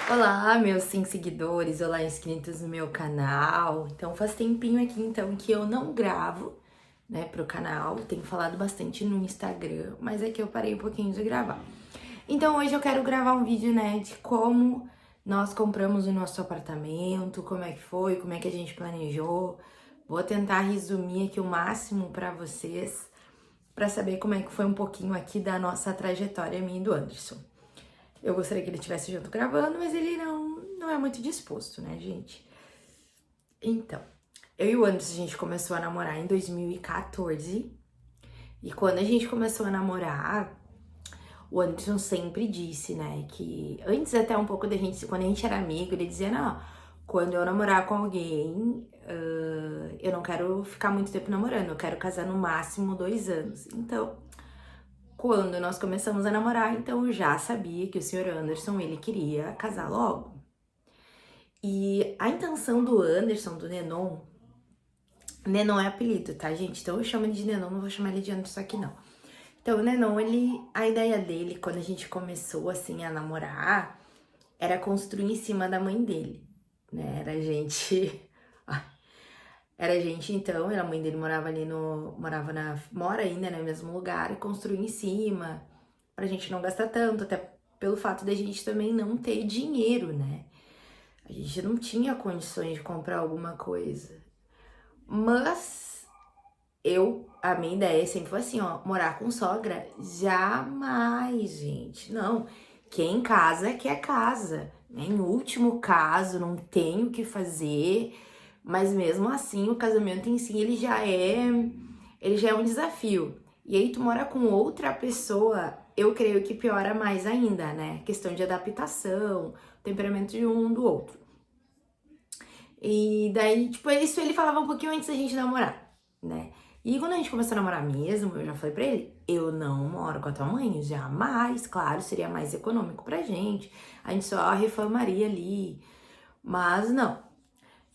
Olá, meus 5 seguidores, olá, inscritos no meu canal. Então, faz tempinho aqui, então, que eu não gravo, né, pro canal. Tenho falado bastante no Instagram, mas é que eu parei um pouquinho de gravar. Então, hoje eu quero gravar um vídeo, né, de como nós compramos o nosso apartamento, como é que foi, como é que a gente planejou. Vou tentar resumir aqui o máximo pra vocês, pra saber como é que foi um pouquinho aqui da nossa trajetória, minha e do Anderson. Eu gostaria que ele estivesse junto gravando, mas ele não é muito disposto, né, gente? Então, eu e o Anderson, a gente começou a namorar em 2014. E quando a gente começou a namorar, o Anderson sempre disse, né, que antes até um pouco da gente, quando a gente era amigo, ele dizia, não, quando eu namorar com alguém, eu não quero ficar muito tempo namorando, eu quero casar no máximo 2 anos. Então, quando nós começamos a namorar, então eu já sabia que o senhor Anderson, ele queria casar logo. E a intenção do Anderson, do Nenon é apelido, tá, gente? Então eu chamo ele de Nenon, não vou chamar ele de Anderson aqui, não. Então o Nenon, a ideia dele, quando a gente começou, assim, a namorar, era construir em cima da mãe dele, né? Era gente, então, a mãe dele morava ali mora ainda, né, no mesmo lugar, e construiu em cima, pra gente não gastar tanto, até pelo fato da gente também não ter dinheiro, né? A gente não tinha condições de comprar alguma coisa. Mas a minha ideia sempre foi assim, ó, morar com sogra, jamais, gente. Não. Quem casa quer casa. Né? Em último caso, não tem o que fazer. Mas mesmo assim, o casamento em si, ele já é um desafio. E aí tu mora com outra pessoa, eu creio que piora mais ainda, né? Questão de adaptação, temperamento de um do outro. E daí, tipo, isso ele falava um pouquinho antes da gente namorar, né? E quando a gente começou a namorar mesmo, eu já falei pra ele, eu não moro com a tua mãe, jamais, claro, seria mais econômico pra gente, a gente só reformaria ali, mas não.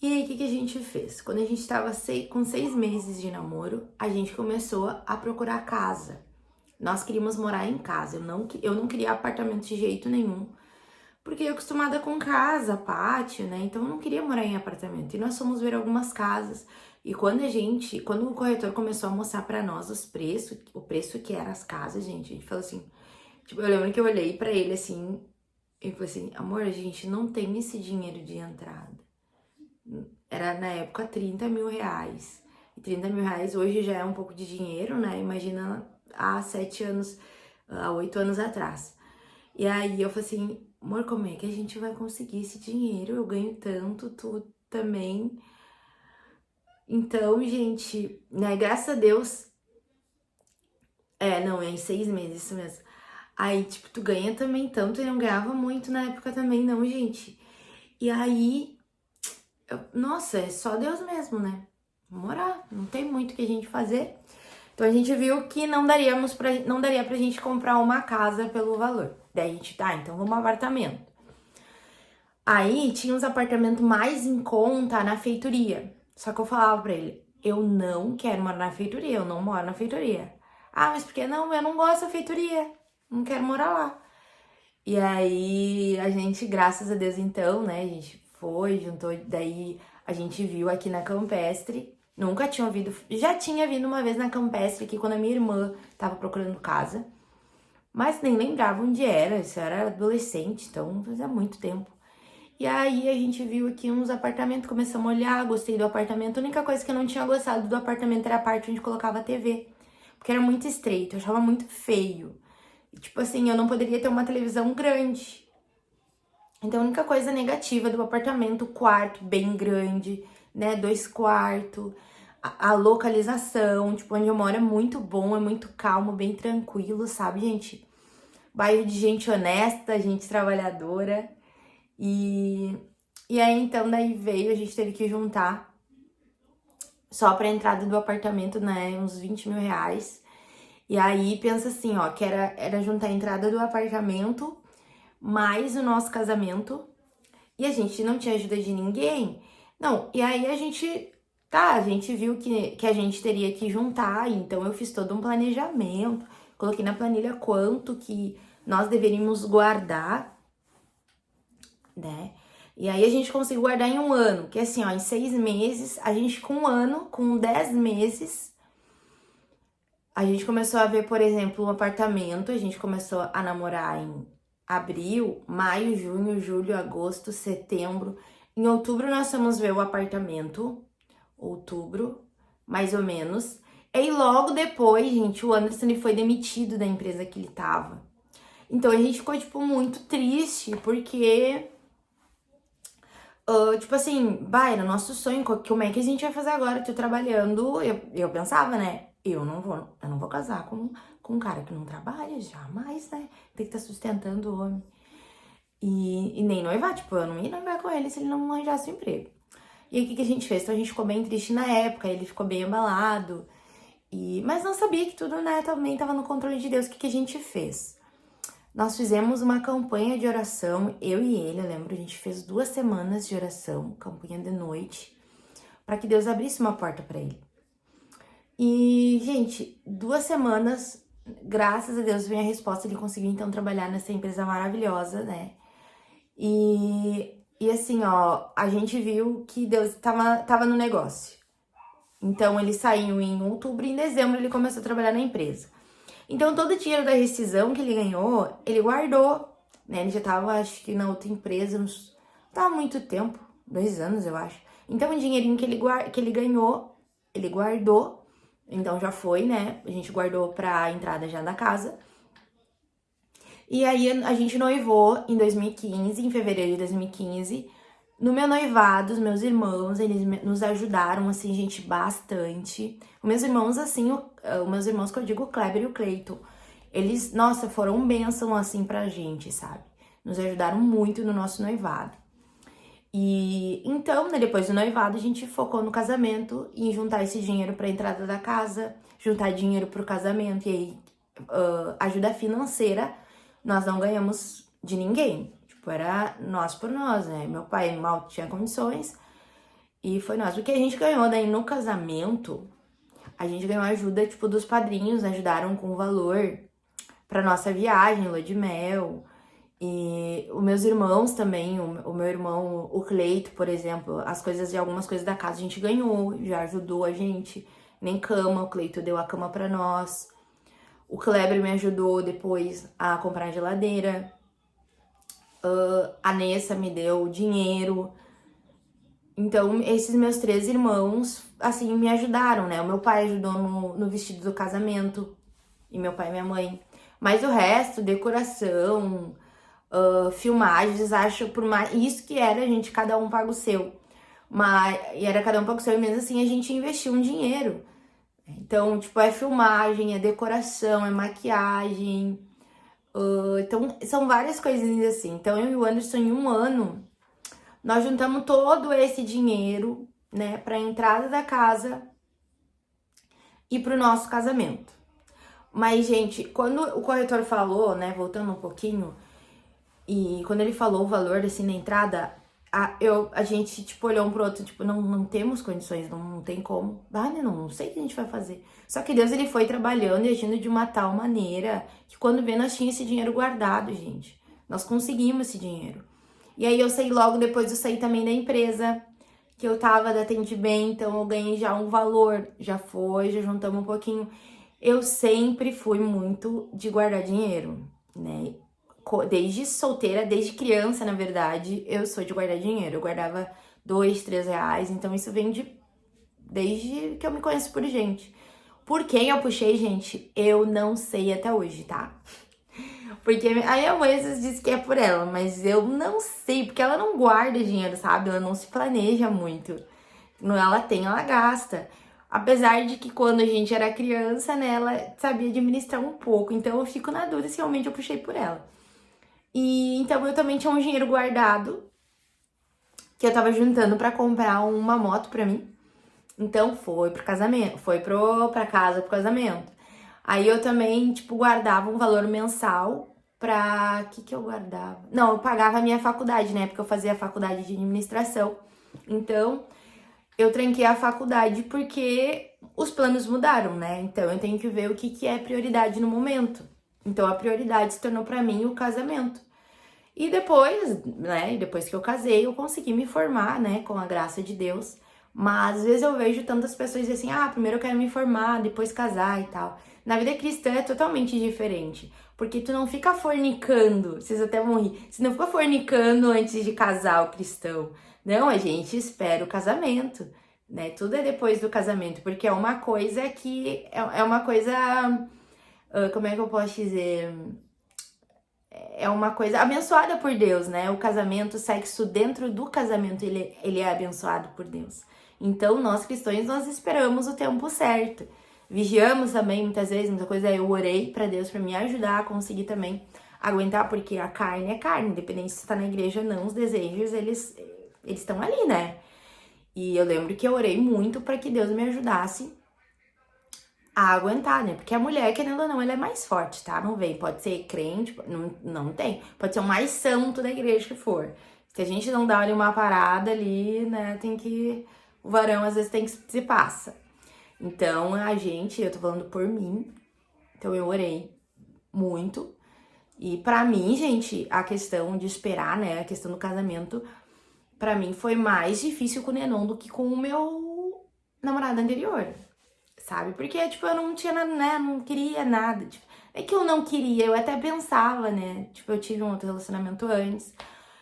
E aí, o que a gente fez? Quando a gente tava com 6 meses de namoro, a gente começou a procurar casa. Nós queríamos morar em casa, eu não queria apartamento de jeito nenhum, porque eu acostumada com casa, pátio, né? Então eu não queria morar em apartamento. E nós fomos ver algumas casas. E quando o corretor começou a mostrar pra nós os preços, o preço que eram as casas, gente, a gente falou assim, tipo, eu lembro que eu olhei pra ele assim, e falei assim, amor, a gente não tem esse dinheiro de entrada. Era na época 30 mil reais. E 30 mil reais hoje já é um pouco de dinheiro, né? Imagina há 7 anos, há 8 anos atrás. E aí eu falei assim, amor, como é que a gente vai conseguir esse dinheiro? Eu ganho tanto, tu também. Então, gente, né, graças a Deus. Não, é em 6 meses, isso mesmo. Aí, tipo, tu ganha também tanto, e não ganhava muito na época também, não, gente. E aí, nossa, é só Deus mesmo, né? Morar, não tem muito o que a gente fazer. Então a gente viu que não daria pra gente comprar uma casa pelo valor. Daí a gente, tá, então vamos apartamento. Aí tinha uns apartamentos mais em conta na feitoria. Só que eu falava pra ele, eu não quero morar na feitoria, eu não moro na feitoria. Ah, mas por que não? Eu não gosto da feitoria, não quero morar lá. E aí a gente, graças a Deus então, né, a gente foi, juntou, daí a gente viu aqui na Campestre. Nunca tinha ouvido, já tinha vindo uma vez na Campestre aqui quando a minha irmã tava procurando casa, mas nem lembrava onde era, isso era adolescente, então fazia muito tempo. E aí a gente viu aqui uns apartamentos, começamos a olhar, gostei do apartamento. A única coisa que eu não tinha gostado do apartamento era a parte onde colocava a TV, porque era muito estreito, eu achava muito feio. E, tipo assim, eu não poderia ter uma televisão grande. Então a única coisa negativa do apartamento, o quarto bem grande, né, 2 quartos, a localização, tipo, onde eu moro é muito bom, é muito calmo, bem tranquilo, sabe, gente? Bairro de gente honesta, gente trabalhadora. E, e aí, então, daí veio, a gente teve que juntar só pra entrada do apartamento, né, uns 20 mil reais. E aí, pensa assim, ó, que era juntar a entrada do apartamento mais o nosso casamento. E a gente não tinha ajuda de ninguém. Não, e aí a gente viu que a gente teria que juntar, então eu fiz todo um planejamento, coloquei na planilha quanto que nós deveríamos guardar né? E aí a gente conseguiu guardar em um ano, que assim, ó, em 6 meses, a gente com um ano, com 10 meses, a gente começou a ver, por exemplo, um apartamento, a gente começou a namorar em abril, maio, junho, julho, agosto, setembro. Em outubro nós fomos ver o apartamento, outubro, mais ou menos. E aí logo depois, gente, o Anderson ele foi demitido da empresa que ele tava. Então a gente ficou, tipo, muito triste, porque tipo assim, vai, era nosso sonho, como é que a gente vai fazer agora? Tô trabalhando, eu pensava, né? Eu não vou casar com um cara que não trabalha, jamais, né? Tem que estar sustentando o homem. E nem noivar, tipo, eu não ia noivar com ele se ele não arranjasse um emprego. E aí, o que que a gente fez? Então, a gente ficou bem triste na época, ele ficou bem abalado. Mas não sabia que tudo, né, também tava no controle de Deus. O que que a gente fez? Nós fizemos uma campanha de oração, eu e ele, eu lembro, a gente fez 2 semanas de oração, campanha de noite, para que Deus abrisse uma porta para ele. E, gente, 2 semanas, graças a Deus, veio a resposta, ele conseguiu então trabalhar nessa empresa maravilhosa, né? E assim, ó, a gente viu que Deus tava no negócio. Então ele saiu em outubro e em dezembro ele começou a trabalhar na empresa. Então, todo o dinheiro da rescisão que ele ganhou, ele guardou, né? Ele já tava, acho que na outra empresa, não tava há muito tempo, 2 anos, eu acho. Então, o dinheirinho que ele ganhou, ele guardou. Então, já foi, né? A gente guardou pra entrada já da casa. E aí, a gente noivou em 2015, em fevereiro de 2015. No meu noivado, os meus irmãos, eles nos ajudaram, assim, gente, bastante. Os meus irmãos, assim, os meus irmãos que eu digo, o Kleber e o Cleiton, eles, nossa, foram bênção, assim, pra gente, sabe? Nos ajudaram muito no nosso noivado. E então, né, depois do noivado, a gente focou no casamento e em juntar esse dinheiro pra entrada da casa, juntar dinheiro pro casamento. E aí, ajuda financeira, nós não ganhamos de ninguém. Tipo, era nós por nós, né? Meu pai mal tinha condições e foi nós. O que a gente ganhou daí no casamento, a gente ganhou ajuda, tipo, dos padrinhos, ajudaram com o valor pra nossa viagem, lua de mel. E os meus irmãos também, o meu irmão, o Cleito, por exemplo, algumas coisas da casa a gente ganhou, já ajudou a gente. Nem cama, o Cleito deu a cama pra nós. O Kleber me ajudou depois a comprar a geladeira. A Nessa me deu dinheiro. Então, esses meus 3 irmãos, assim, me ajudaram, né? O meu pai ajudou no vestido do casamento. E meu pai e minha mãe. Mas o resto, decoração, filmagens, acho, por mais... Isso que era, gente, cada um paga o seu. E era cada um paga o seu, e mesmo assim a gente investiu um dinheiro. Então, tipo, é filmagem, é decoração, é maquiagem. Então, são várias coisinhas assim. Então, eu e o Anderson, em um ano, nós juntamos todo esse dinheiro, né, pra entrada da casa e pro nosso casamento. Mas, gente, quando o corretor falou, né, voltando um pouquinho, e quando ele falou o valor, assim, na entrada, a gente, tipo, olhou um pro outro, tipo, não temos condições, não tem como. Né, não sei o que a gente vai fazer. Só que Deus, ele foi trabalhando e agindo de uma tal maneira que quando vê, nós tínhamos esse dinheiro guardado, gente. Nós conseguimos esse dinheiro. E aí eu saí logo depois, eu saí também da empresa que eu tava da Atendibem, então eu ganhei já um valor, já juntamos um pouquinho. Eu sempre fui muito de guardar dinheiro, né? Desde solteira, desde criança, na verdade, eu sou de guardar dinheiro. Eu guardava 2, 3 reais, então isso vem desde que eu me conheço por gente. Por quem eu puxei, gente, eu não sei até hoje, tá? Porque a minha mãe às vezes diz que é por ela, mas eu não sei, porque ela não guarda dinheiro, sabe? Ela não se planeja muito. Não, ela tem, ela gasta. Apesar de que quando a gente era criança, né, ela sabia administrar um pouco. Então eu fico na dúvida se realmente eu puxei por ela. E então eu também tinha um dinheiro guardado que eu tava juntando pra comprar uma moto pra mim. Então foi pro casamento, pra casa pro casamento. Aí eu também, tipo, guardava um valor mensal pra... O que eu guardava? Não, eu pagava a minha faculdade, né? Porque eu fazia a faculdade de administração. Então, eu tranquei a faculdade porque os planos mudaram, né? Então, eu tenho que ver o que é prioridade no momento. Então, a prioridade se tornou pra mim o casamento. E depois, né, depois que eu casei, eu consegui me formar, né, com a graça de Deus. Mas às vezes eu vejo tantas pessoas dizem assim, primeiro eu quero me formar, depois casar e tal. Na vida cristã é totalmente diferente, porque tu não fica fornicando, vocês até vão rir, você não fica fornicando antes de casar o cristão. Não, a gente espera o casamento, né? Tudo é depois do casamento, porque é uma coisa que é uma coisa, como é que eu posso dizer? É uma coisa abençoada por Deus, né? O casamento, o sexo dentro do casamento, ele é abençoado por Deus. Então, nós cristãos, nós esperamos o tempo certo. Vigiamos também, muitas vezes, muita coisa. Eu orei para Deus para me ajudar a conseguir também aguentar, porque a carne é carne, independente se está na igreja ou não, os desejos, eles estão ali, né? E eu lembro que eu orei muito para que Deus me ajudasse a aguentar, né? Porque a mulher, querendo ou não, ela é mais forte, tá? Não vem, pode ser crente, não tem. Pode ser o mais santo da igreja que for. Se a gente não dá ali uma parada ali, né, tem que... O varão às vezes tem que se passa. Então, eu tô falando por mim, então eu orei muito. E pra mim, gente, a questão de esperar, né, a questão do casamento, pra mim foi mais difícil com o Nenon do que com o meu namorado anterior. Sabe? Porque, tipo, eu não tinha nada, né? Não queria nada. Tipo, é que eu não queria, eu até pensava, né? Tipo, eu tive um outro relacionamento antes,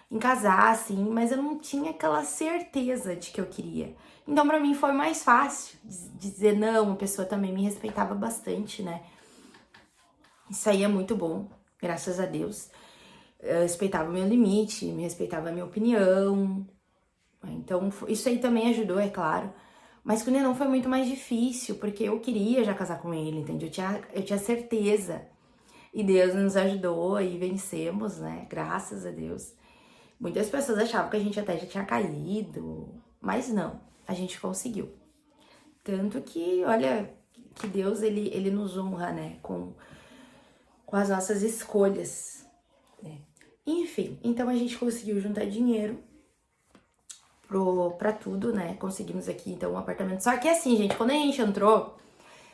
em casar, assim, mas eu não tinha aquela certeza de que eu queria. Então, pra mim, foi mais fácil dizer não, a pessoa também me respeitava bastante, né? Isso aí é muito bom, graças a Deus. Eu respeitava o meu limite, me respeitava a minha opinião. Então, isso aí também ajudou, é claro. Mas com o Nenão foi muito mais difícil, porque eu queria já casar com ele, entende? Eu tinha certeza. E Deus nos ajudou e vencemos, né? Graças a Deus. Muitas pessoas achavam que a gente até já tinha caído, mas não, a gente conseguiu. Tanto que, olha, que Deus, ele nos honra, né? Com as nossas escolhas, né? Enfim, então a gente conseguiu juntar dinheiro pra tudo, né? Conseguimos aqui, então, um apartamento. Só que assim, gente, quando a gente entrou,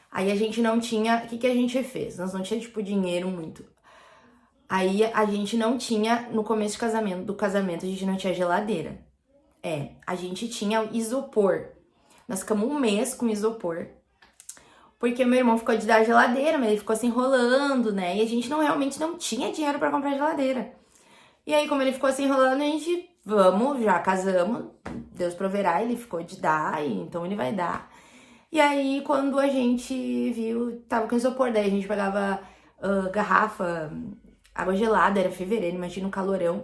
aí a gente não tinha... O que a gente fez? Nós não tinha, tipo, dinheiro muito. Aí a gente não tinha, no começo do casamento, a gente não tinha geladeira. A gente tinha isopor. Nós ficamos um mês com isopor. Porque meu irmão ficou de dar geladeira, mas ele ficou se enrolando, né? E a gente realmente não tinha dinheiro pra comprar geladeira. E aí, como ele ficou se enrolando, a gente... já casamos, Deus proverá, ele ficou de dar, e então ele vai dar. E aí, quando a gente viu, tava com isopor, daí a gente pegava garrafa, água gelada, era fevereiro, imagina o calorão,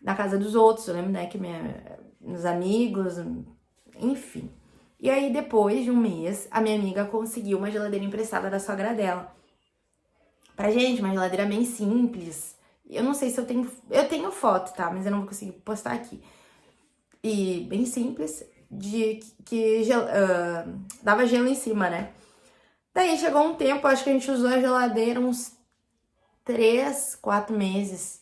na casa dos outros, eu lembro, né, que meus amigos, enfim. E aí, depois de um mês, a minha amiga conseguiu uma geladeira emprestada da sogra dela. Pra gente, uma geladeira bem simples. Eu não sei se eu tenho foto, tá? Mas eu não vou conseguir postar aqui. E bem simples, que dava gelo em cima, né? Daí chegou um tempo, acho que a gente usou a geladeira uns 3, 4 meses.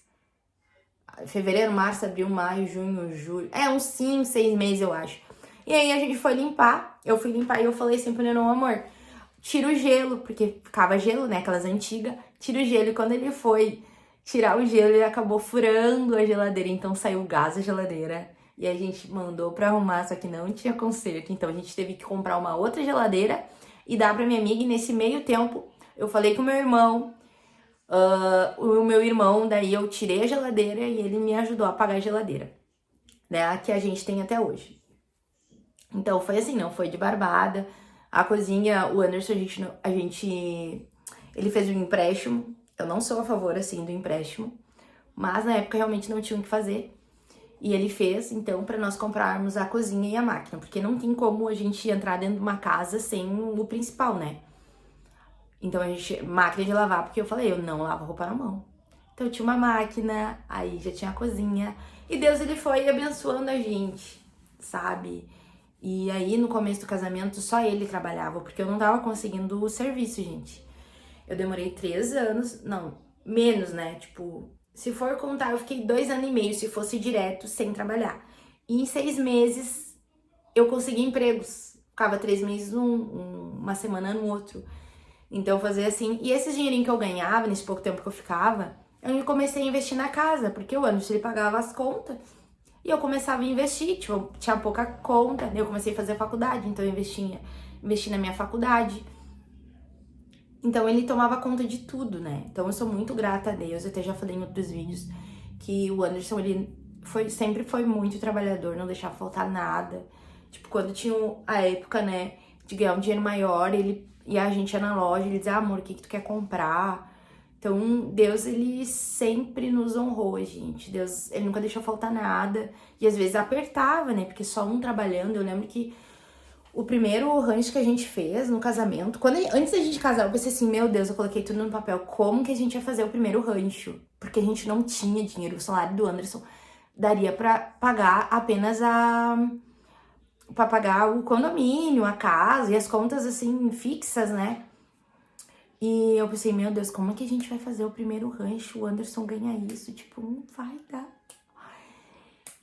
Fevereiro, março, abril, maio, junho, julho. Uns 5, 6 meses, eu acho. E aí a gente foi limpar. Eu fui limpar e eu falei assim pro Nenão, amor, tira o gelo, porque ficava gelo, né? Aquelas antigas. Tira o gelo. E quando ele foi tirar o gelo, ele acabou furando a geladeira. Então saiu gás da geladeira. E a gente mandou pra arrumar, só que não tinha conserto. Então a gente teve que comprar uma outra geladeira e dar pra minha amiga. E nesse meio tempo, eu falei com o meu irmão. O meu irmão, daí eu tirei a geladeira e ele me ajudou a pagar a geladeira, né? A que a gente tem até hoje. Então foi assim, não foi de barbada. A cozinha, o Anderson, ele fez um empréstimo. Eu não sou a favor, assim, do empréstimo. Mas na época realmente não tinha o que fazer. E ele fez, então, pra nós comprarmos a cozinha e a máquina. Porque não tem como a gente entrar dentro de uma casa sem o principal, né? Então máquina de lavar, porque eu falei, eu não lavo roupa na mão. Então eu tinha uma máquina, aí já tinha a cozinha. E Deus, ele foi abençoando a gente, sabe? E aí no começo do casamento só ele trabalhava, porque eu não tava conseguindo o serviço, gente. Eu demorei 3 anos, não, menos, né? Tipo, se for contar, eu fiquei 2 anos e meio, se fosse direto, sem trabalhar. E em 6 meses eu consegui empregos. Ficava 3 meses uma semana no outro. Então eu fazia assim, e esse dinheirinho que eu ganhava, nesse pouco tempo que eu ficava, eu comecei a investir na casa, porque o Anderson ele pagava as contas e eu começava a investir, tipo, tinha pouca conta, eu comecei a fazer faculdade, então eu investi na minha faculdade. Então ele tomava conta de tudo, né? Então eu sou muito grata a Deus, eu até já falei em outros vídeos que o Anderson, ele sempre foi muito trabalhador, não deixava faltar nada. Tipo, quando tinha a época, né, de ganhar um dinheiro maior, e a gente ia na loja, ele dizia, amor, o que tu quer comprar? Então, Deus, ele sempre nos honrou, gente. Deus, ele nunca deixou faltar nada. E às vezes apertava, né? Porque só um trabalhando. Eu lembro que o primeiro rancho que a gente fez no casamento, antes da gente casar, eu pensei assim, meu Deus, eu coloquei tudo no papel. Como que a gente ia fazer o primeiro rancho? Porque a gente não tinha dinheiro. O salário do Anderson daria pra pagar apenas pra pagar o condomínio, a casa e as contas, assim, fixas, né? E eu pensei, meu Deus, como é que a gente vai fazer o primeiro rancho? O Anderson ganha isso, tipo, não vai dar.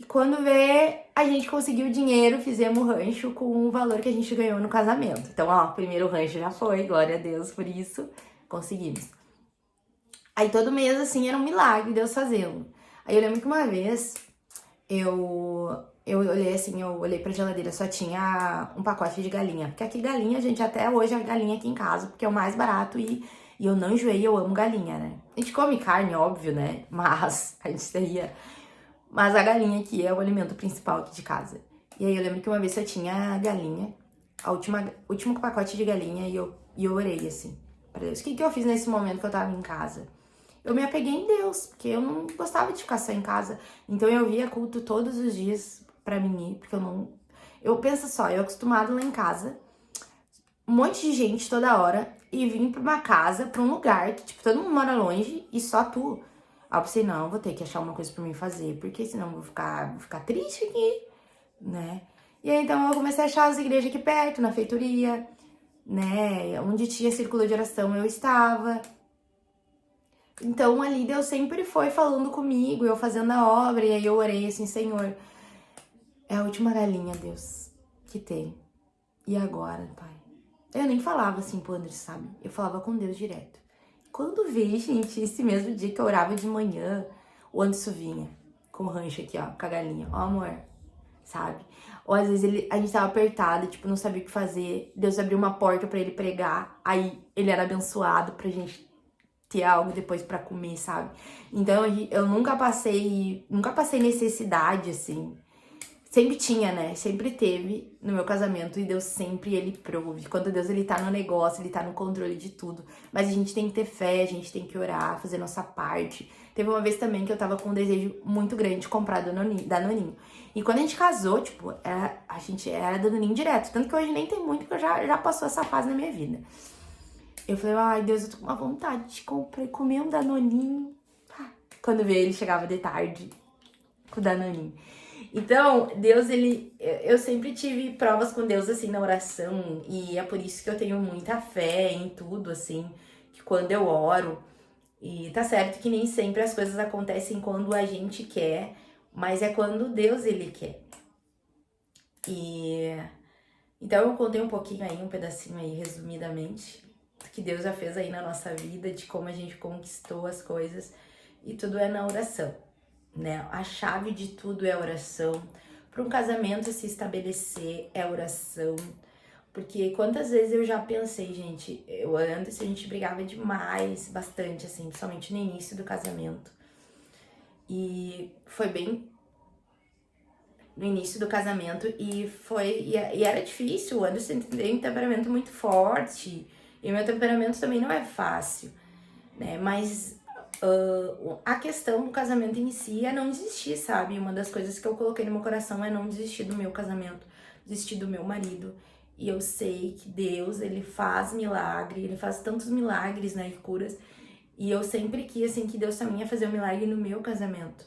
E quando vê, a gente conseguiu dinheiro, fizemos o rancho com o valor que a gente ganhou no casamento. Então, ó, o primeiro rancho já foi, glória a Deus por isso, conseguimos. Aí todo mês, assim, era um milagre Deus fazendo. Aí eu lembro que uma vez, eu olhei assim, eu olhei pra geladeira, só tinha um pacote de galinha. Porque aqui galinha, gente, até hoje é galinha aqui em casa, porque é o mais barato e eu não enjoei, eu amo galinha, né? A gente come carne, óbvio, né? Mas a gente teria... Mas a galinha aqui é o alimento principal aqui de casa. E aí eu lembro que uma vez só tinha galinha, último pacote de galinha, e eu orei assim, pra Deus. O que eu fiz nesse momento que eu tava em casa? Eu me apeguei em Deus, porque eu não gostava de ficar só em casa. Então eu via culto todos os dias pra mim ir, porque eu não... Eu penso só, eu acostumado lá em casa, um monte de gente toda hora, e vim pra uma casa, pra um lugar que, tipo, todo mundo mora longe e só tu. Aí eu pensei, não, vou ter que achar uma coisa pra mim fazer, porque senão eu vou ficar triste aqui, né? E aí então eu comecei a achar as igrejas aqui perto, na feitoria, né? Onde tinha círculo de oração eu estava. Então ali Deus sempre foi falando comigo, eu fazendo a obra, e aí eu orei assim, Senhor, é a última galinha, Deus, que tem. E agora, Pai? Eu nem falava assim pro Anderson, sabe? Eu falava com Deus direto. Quando veio, gente, esse mesmo dia que eu orava de manhã, o Anderson vinha com o rancho aqui, ó, com a galinha. Ó, amor, sabe? Ou às vezes a gente tava apertado, tipo, não sabia o que fazer. Deus abriu uma porta pra ele pregar. Aí ele era abençoado pra gente ter algo depois pra comer, sabe? Então eu nunca passei necessidade, assim. Sempre tinha, né? Sempre teve no meu casamento e Deus sempre, ele prove. Quando Deus, ele tá no negócio, ele tá no controle de tudo. Mas a gente tem que ter fé, a gente tem que orar, fazer nossa parte. Teve uma vez também que eu tava com um desejo muito grande de comprar Danoninho. E quando a gente casou, tipo, a gente era Danoninho direto. Tanto que hoje nem tem muito, porque já passou essa fase na minha vida. Eu falei, ai Deus, eu tô com uma vontade de comer um Danoninho. Quando veio, ele chegava de tarde com o Danoninho. Então, Deus, eu sempre tive provas com Deus, assim, na oração, e é por isso que eu tenho muita fé em tudo, assim, que quando eu oro, e tá certo que nem sempre as coisas acontecem quando a gente quer, mas é quando Deus, ele quer. E então eu contei um pouquinho aí, um pedacinho aí, resumidamente, do que Deus já fez aí na nossa vida, de como a gente conquistou as coisas, e tudo é na oração. Né? A chave de tudo é a oração. Para um casamento se estabelecer é oração. Porque quantas vezes eu já pensei, gente, eu antes a gente brigava demais, bastante, assim, principalmente no início do casamento. E foi bem no início do casamento e era difícil. O Anderson tem um temperamento muito forte e o meu temperamento também não é fácil, né? Mas a questão do casamento em si é não desistir, sabe? Uma das coisas que eu coloquei no meu coração é não desistir do meu casamento, desistir do meu marido. E eu sei que Deus, ele faz milagre, ele faz tantos milagres, né, e curas. E eu sempre quis, assim, que Deus também ia fazer um milagre no meu casamento.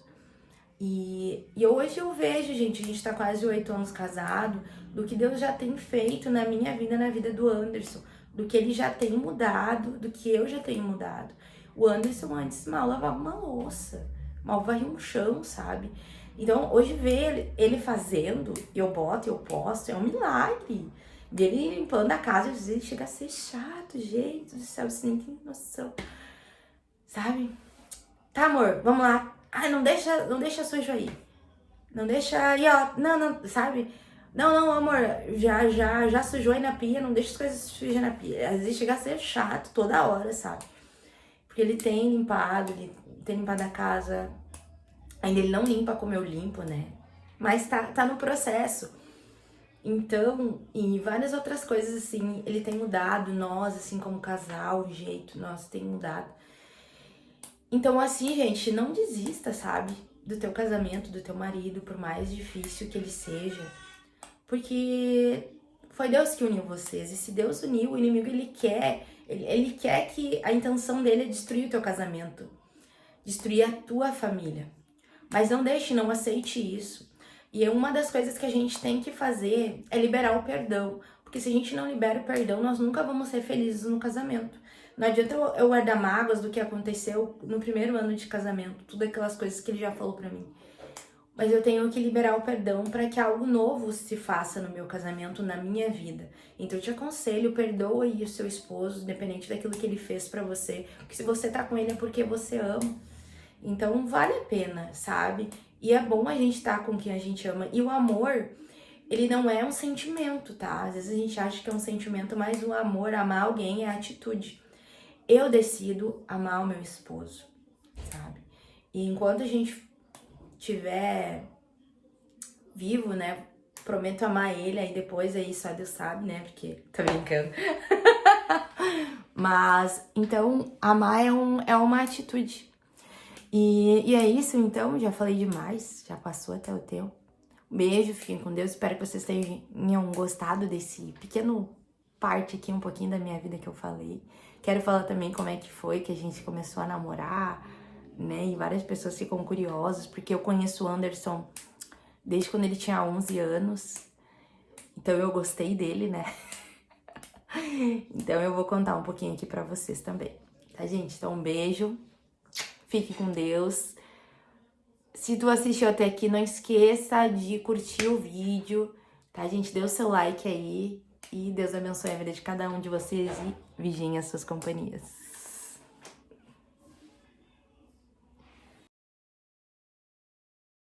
E hoje eu vejo, gente, a gente tá quase 8 anos casado, do que Deus já tem feito na minha vida, na vida do Anderson, do que ele já tem mudado, do que eu já tenho mudado. O Anderson antes mal lavava uma louça, mal varria um chão, sabe? Então, hoje ver ele fazendo, eu boto, eu posto, é um milagre. Dele limpando a casa, às vezes chega a ser chato, gente do céu, você nem tem noção, sabe? Tá, amor, vamos lá. Ai, não deixa sujo aí. Não deixa aí, ó. Não, sabe? Não, amor, já sujou aí na pia, não deixa as coisas sujas na pia. Às vezes chega a ser chato toda hora, sabe? Porque ele tem limpado a casa. Ainda ele não limpa como eu limpo, né? Mas tá no processo. Então, e várias outras coisas, assim, ele tem mudado, nós, assim, como casal, o jeito, nós tem mudado. Então, assim, gente, não desista, sabe? Do teu casamento, do teu marido, por mais difícil que ele seja. Porque foi Deus que uniu vocês. E se Deus uniu, o inimigo, ele quer que a intenção dele é destruir o teu casamento. Destruir a tua família. Mas não deixe, não aceite isso. E uma das coisas que a gente tem que fazer é liberar o perdão. Porque se a gente não libera o perdão, nós nunca vamos ser felizes no casamento. Não adianta eu guardar mágoas do que aconteceu no primeiro ano de casamento. Tudo aquelas coisas que ele já falou pra mim. Mas eu tenho que liberar o perdão para que algo novo se faça no meu casamento, na minha vida. Então eu te aconselho, perdoa aí o seu esposo, independente daquilo que ele fez pra você. Porque se você tá com ele é porque você ama. Então vale a pena, sabe? E é bom a gente estar com quem a gente ama. E o amor, ele não é um sentimento, tá? Às vezes a gente acha que é um sentimento, mas o amor, amar alguém é atitude. Eu decido amar o meu esposo, sabe? E enquanto a gente tiver vivo, né? Prometo amar ele, aí depois aí só Deus sabe, né? Porque tô brincando. Mas, então, amar é uma atitude. E é isso, então, já falei demais, já passou até o tempo. Um beijo, fiquem com Deus, espero que vocês tenham gostado desse pequeno parte aqui, um pouquinho da minha vida que eu falei. Quero falar também como é que foi que a gente começou a namorar, né? E várias pessoas ficam curiosas, porque eu conheço o Anderson desde quando ele tinha 11 anos. Então eu gostei dele, né? Então eu vou contar um pouquinho aqui pra vocês também. Tá, gente? Então um beijo. Fique com Deus. Se tu assistiu até aqui, não esqueça de curtir o vídeo, tá, gente? Dê o seu like aí. E Deus abençoe a vida de cada um de vocês e vigiem as suas companhias.